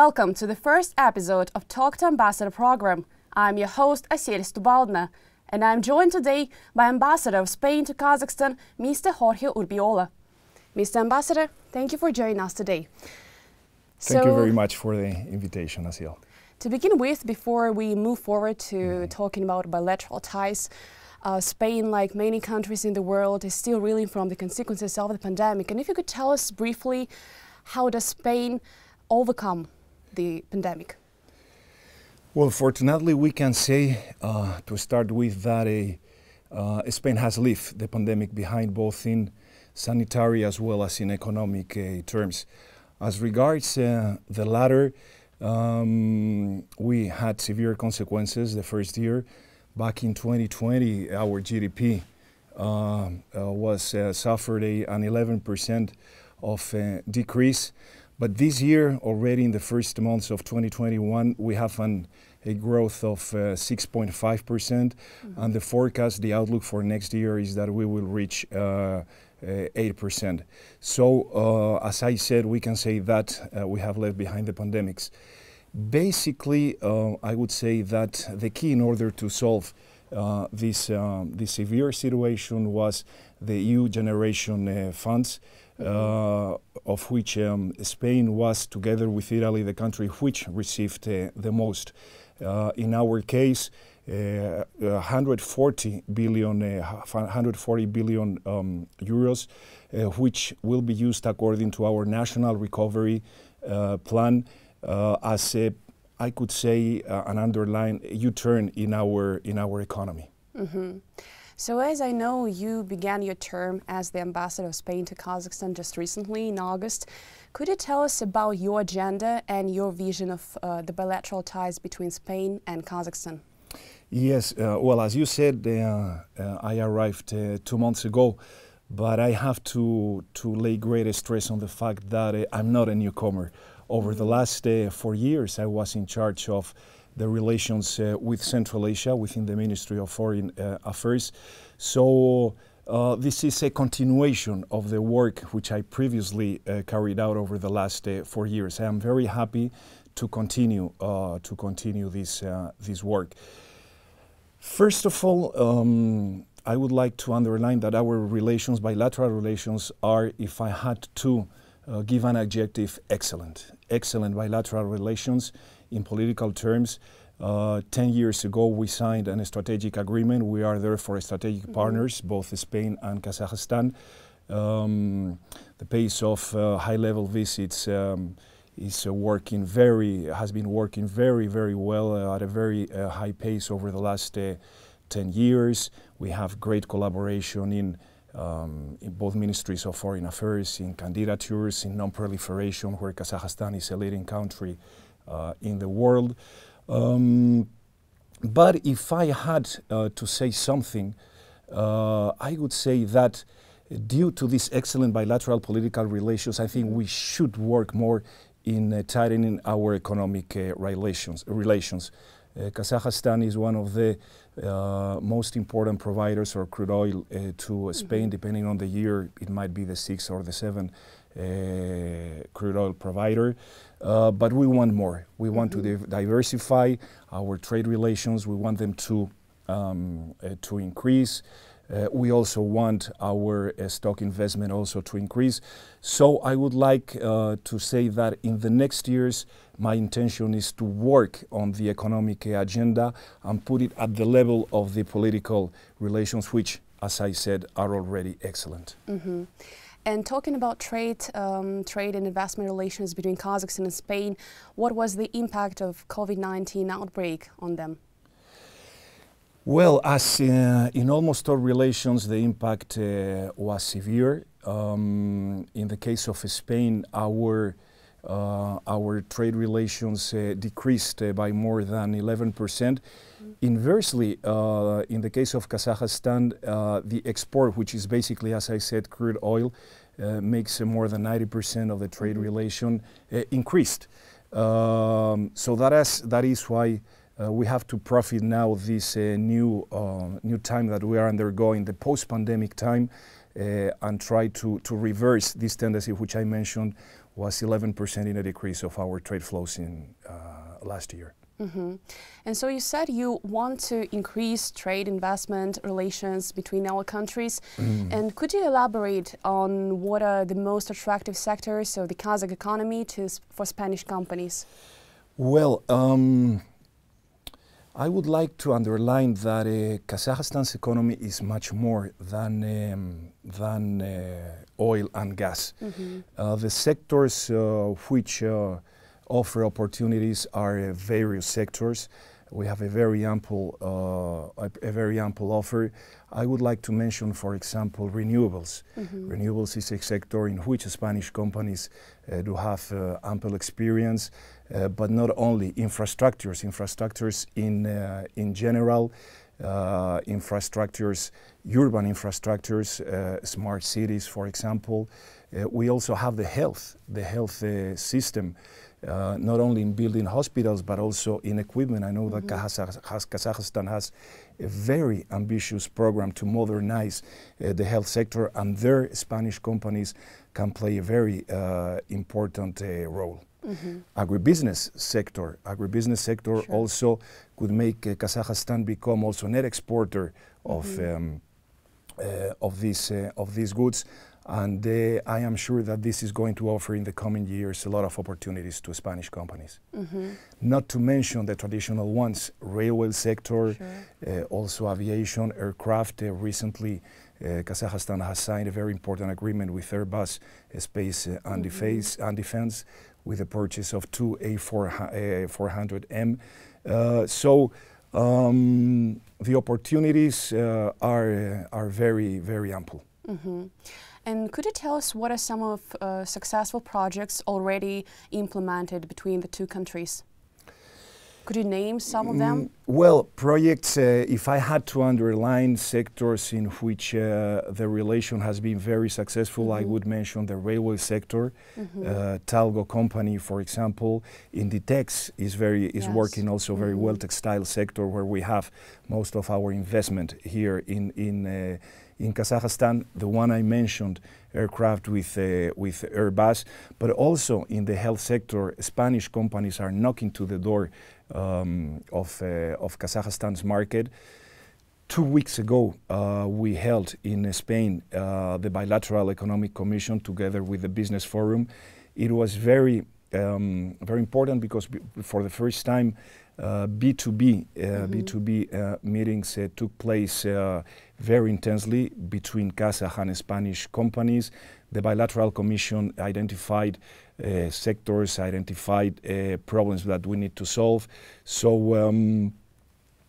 Welcome to the first episode of Talk to Ambassador program. I'm your host, Asiel Stubaldna, and I'm joined today by Ambassador of Spain to Kazakhstan, Mr. Jorge Urbiola. Mr. Ambassador, thank you for joining us today. Thank you very much for the invitation, Asiel. To begin with, before we move forward to talking about bilateral ties, Spain, like many countries in the world, is still reeling from the consequences of the pandemic. And if you could tell us briefly, how does Spain overcome the pandemic? Well, fortunately, we can say, to start with, that Spain has left the pandemic behind, both in sanitary as well as in economic terms. As regards the latter, we had severe consequences the first year. Back in 2020, our GDP suffered an 11% of decrease. But this year, already in the first months of 2021, we have a growth of 6.5%, and the forecast, the outlook for next year is that we will reach 8%. So, as I said, we can say that we have left behind the pandemics. Basically, I would say that the key in order to solve this severe situation was the EU generation funds, of which Spain was, together with Italy, the country which received the most. In our case, 140 billion euros, which will be used according to our national recovery plan as I could say an underlying U-turn in our economy. So as I know, you began your term as the Ambassador of Spain to Kazakhstan just recently in August. Could you tell us about your agenda and your vision of the bilateral ties between Spain and Kazakhstan? Yes, well, as you said, I arrived 2 months ago, but I have to lay greater stress on the fact that I'm not a newcomer. Over the last 4 years, I was in charge of the relations with Central Asia within the Ministry of Foreign Affairs. So this is a continuation of the work which I previously carried out over the last 4 years. I am very happy to continue this work. First of all, I would like to underline that our relations, bilateral relations, are, if I had to give an adjective, excellent. Excellent bilateral relations in political terms. 10 years ago, we signed a strategic agreement. We are therefore strategic partners, both Spain and Kazakhstan. The pace of high-level visits has been working very well at a very high pace over the last 10 years. We have great collaboration in both ministries of foreign affairs, in candidatures, in non-proliferation, where Kazakhstan is a leading country in the world. But if I had to say something, I would say that due to these excellent bilateral political relations, I think we should work more in tightening our economic relations. Kazakhstan is one of the most important providers of crude oil to Spain. Depending on the year, it might be the 6th or the 7th crude oil provider. But we want more. We want to diversify our trade relations. We want them to increase. We also want our stock investment also to increase. So I would like to say that in the next years, my intention is to work on the economic agenda and put it at the level of the political relations, which, as I said, are already excellent. And talking about trade and investment relations between Kazakhstan and Spain, what was the impact of COVID-19 outbreak on them? Well, as in almost all relations, the impact was severe. In the case of Spain, our trade relations decreased by more than 11%. Inversely, in the case of Kazakhstan, the export, which is basically, as I said, crude oil, makes more than 90% of the trade relation, increased. So that is why we have to profit now this new time that we are undergoing, the post-pandemic time, and try to reverse this tendency which I mentioned, was 11% in a decrease of our trade flows in last year. Mm-hmm. And so you said you want to increase trade investment relations between our countries. And could you elaborate on what are the most attractive sectors of the Kazakh economy for Spanish companies? Well, I would like to underline that Kazakhstan's economy is much more than oil and gas. The sectors which offer opportunities are various sectors. We have a very ample offer. I would like to mention, for example, renewables. Renewables is a sector in which Spanish companies do have ample experience, but not only infrastructures. Infrastructures in general, infrastructures, urban infrastructures, smart cities, for example. We also have the health system. Not only in building hospitals, but also in equipment. I know that Kazakhstan has a very ambitious program to modernize the health sector, and their Spanish companies can play a very important role. Agribusiness sector sure. Also could make Kazakhstan become also net exporter of these goods. And I am sure that this is going to offer in the coming years a lot of opportunities to Spanish companies. Not to mention the traditional ones, railway sector, sure. Also aviation, aircraft. Recently, Kazakhstan has signed a very important agreement with Airbus Space and Defense with the purchase of two A400M. So the opportunities are very, very ample. And could you tell us what are some of successful projects already implemented between the two countries? Could you name some of them? Well, projects, if I had to underline sectors in which the relation has been very successful, I would mention the railway sector. Talgo company, for example. Inditex is working also very well, textile sector, where we have most of our investment here in Kazakhstan. The one I mentioned, aircraft with Airbus, but also in the health sector, Spanish companies are knocking to the door of Kazakhstan's market. 2 weeks ago, we held in Spain the Bilateral Economic Commission together with the Business Forum. It was very important because for the first time, B2B meetings took place very intensely between Kazakh and Spanish companies. The Bilateral Commission identified sectors, identified problems that we need to solve. So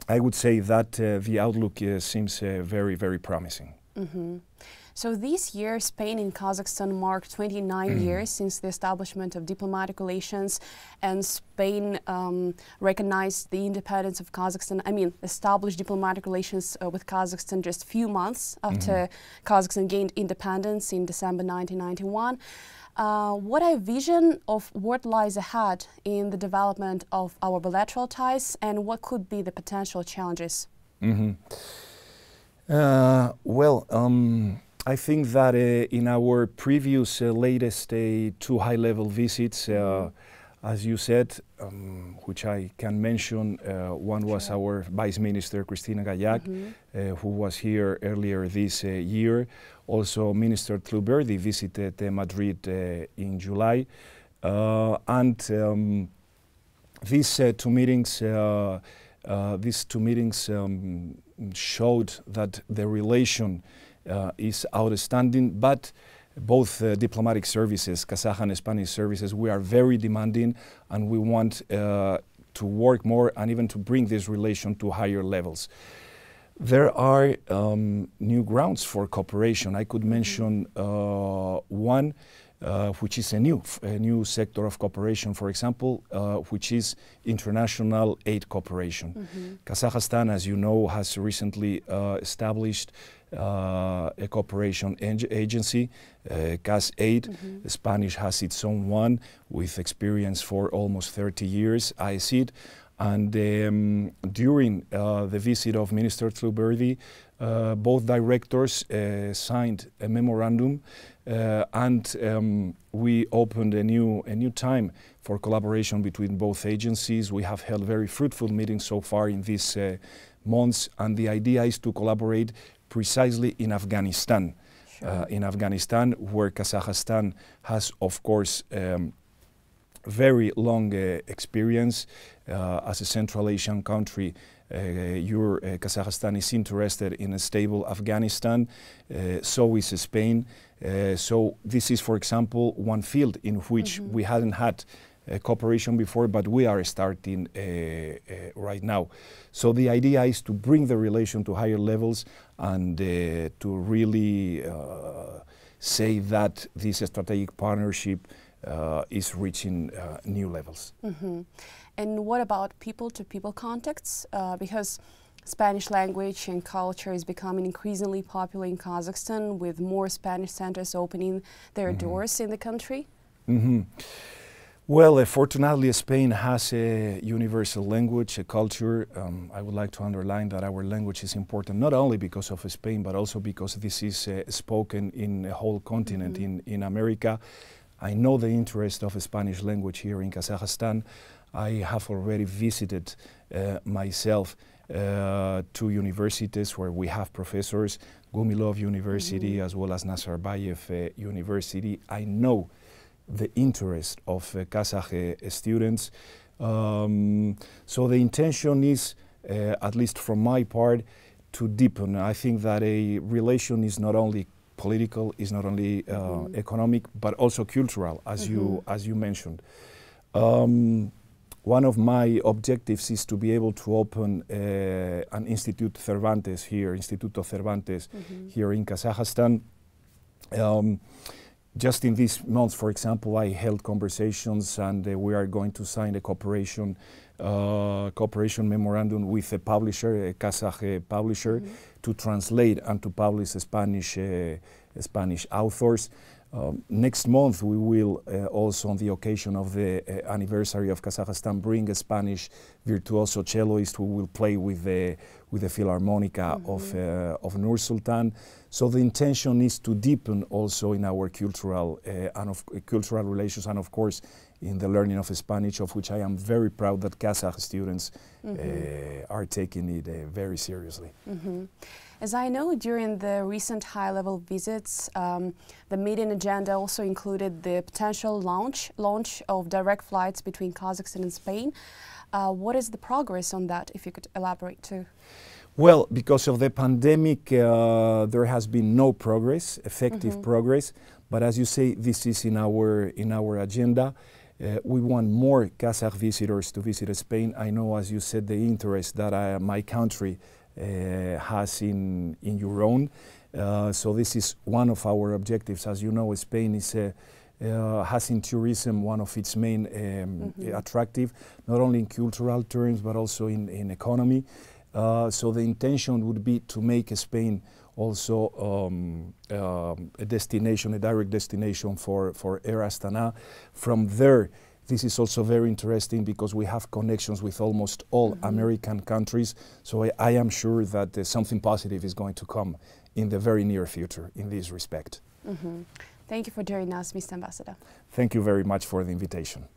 I would say that the outlook seems very, very promising. So this year, Spain and Kazakhstan marked 29 years since the establishment of diplomatic relations, and Spain recognized the independence of Kazakhstan. I mean, established diplomatic relations with Kazakhstan just a few months after Kazakhstan gained independence in December 1991. What are your vision of what lies ahead in the development of our bilateral ties, and what could be the potential challenges? I think that in our previous latest two high-level visits, as you said, which I can mention, one was our Vice Minister Cristina Gallac, who was here earlier this year. Also, Minister Tluberdi visited Madrid in July. These two meetings showed that the relation is outstanding, but both diplomatic services, Kazakh and Spanish services, we are very demanding, and we want to work more and even to bring this relation to higher levels. There are new grounds for cooperation. I could mention one, which is a new sector of cooperation, for example, which is international aid cooperation. Kazakhstan, as you know, has recently established a cooperation agency, KazAid. Spanish has its own one with experience for almost 30 years, ICID. And during the visit of Minister Tluberdi, both directors signed a memorandum and we opened a new time for collaboration between both agencies. We have held very fruitful meetings so far in these months, and the idea is to collaborate precisely in Afghanistan. Sure. In Afghanistan, where Kazakhstan has, of course, very long experience as a Central Asian country. Kazakhstan is interested in a stable Afghanistan, so is Spain. So this is, for example, one field in which we hadn't had cooperation before, but we are starting right now. So the idea is to bring the relation to higher levels and to really say that this strategic partnership is reaching new levels. And what about people-to-people contacts? Because Spanish language and culture is becoming increasingly popular in Kazakhstan, with more Spanish centers opening their doors in the country. Well, fortunately, Spain has a universal language, a culture. I would like to underline that our language is important, not only because of Spain, but also because this is spoken in a whole continent, in America. I know the interest of the Spanish language here in Kazakhstan. I have already visited myself two universities where we have professors, Gumilov University as well as Nazarbayev University. I know the interest of Kazakh students. So the intention is, at least from my part, to deepen. I think that a relation is not only political, is not only economic, but also cultural, as you mentioned. One of my objectives is to be able to open an Instituto Cervantes here here in Kazakhstan. Just in this month, for example, I held conversations, and we are going to sign a cooperation memorandum with a publisher, a Kazakh publisher, to translate and to publish Spanish authors. Next month, we will also, on the occasion of the anniversary of Kazakhstan, bring a Spanish virtuoso celloist who will play with the Philharmonica of Nur Sultan. So the intention is to deepen also in our cultural relations, and of course in the learning of Spanish, of which I am very proud that Kazakh students are taking it very seriously. As I know, during the recent high-level visits, the meeting agenda also included the potential launch of direct flights between Kazakhstan and Spain. What is the progress on that, if you could elaborate too? Well, because of the pandemic, there has been no progress, effective progress. But as you say, this is in our agenda. We want more Kazakh visitors to visit Spain. I know, as you said, the interest that my country has in your own. So this is one of our objectives. As you know, Spain is has in tourism one of its main attractive, not only in cultural terms, but also in economy. So the intention would be to make Spain also a destination, a direct destination for Air Astana. From there, this is also very interesting because we have connections with almost all American countries. So I am sure that something positive is going to come in the very near future in this respect. Thank you for joining us, Mr. Ambassador. Thank you very much for the invitation.